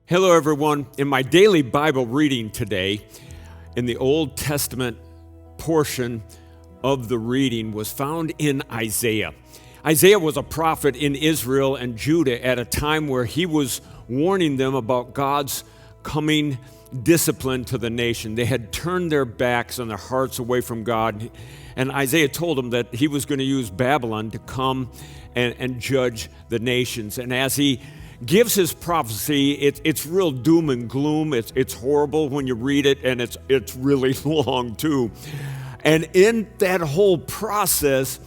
Hello, everyone. In my daily Bible reading today, in the Old Testament portion of the reading was found in Isaiah. Isaiah was a prophet in Israel and Judah at a time where he was warning them about God's coming discipline to the nation. They had turned their backs and their hearts away from God. And Isaiah told them that he was going to use Babylon to come and judge the nations. And as he gives his prophecy, it's real doom and gloom. It's horrible when you read it, and it's really long too. And in that whole process,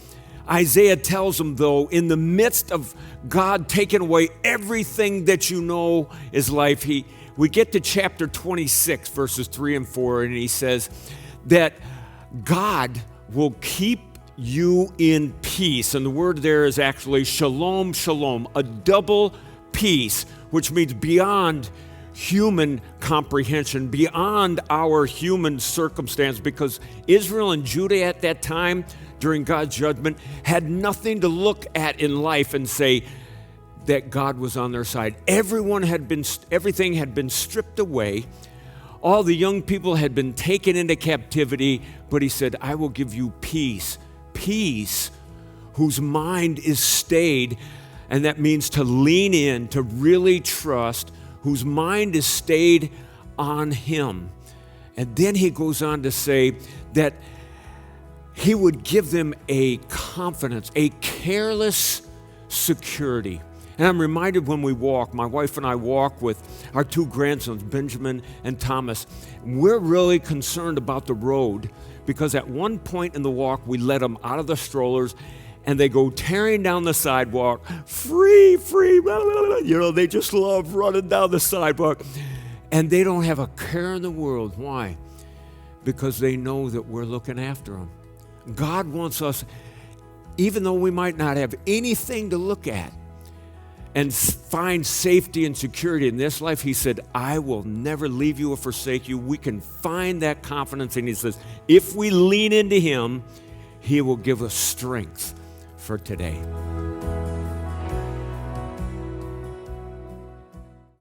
Isaiah tells them, though, in the midst of God taking away everything that you know is life, we get to chapter 26, verses 3 and 4, and he says that God will keep you in peace. And the word there is actually shalom, shalom, a double peace, which means beyond human comprehension, beyond our human circumstance, because Israel and Judah at that time, during God's judgment, had nothing to look at in life and say that God was on their side. Everything had been stripped away. All the young people had been taken into captivity, but he said, I will give you peace, peace whose mind is stayed. And that means to lean in, to really trust, whose mind is stayed on him. And then he goes on to say that he would give them a confidence, a careless security. And I'm reminded when we walk, my wife and I walk with our two grandsons, Benjamin and Thomas. We're really concerned about the road because at one point in the walk, we let them out of the strollers and they go tearing down the sidewalk, free, blah, blah, blah. You know, they just love running down the sidewalk. And they don't have a care in the world. Why? Because they know that we're looking after them. God wants us, even though we might not have anything to look at and find safety and security in this life, he said, I will never leave you or forsake you. We can find that confidence. And he says, if we lean into him, he will give us strength for today.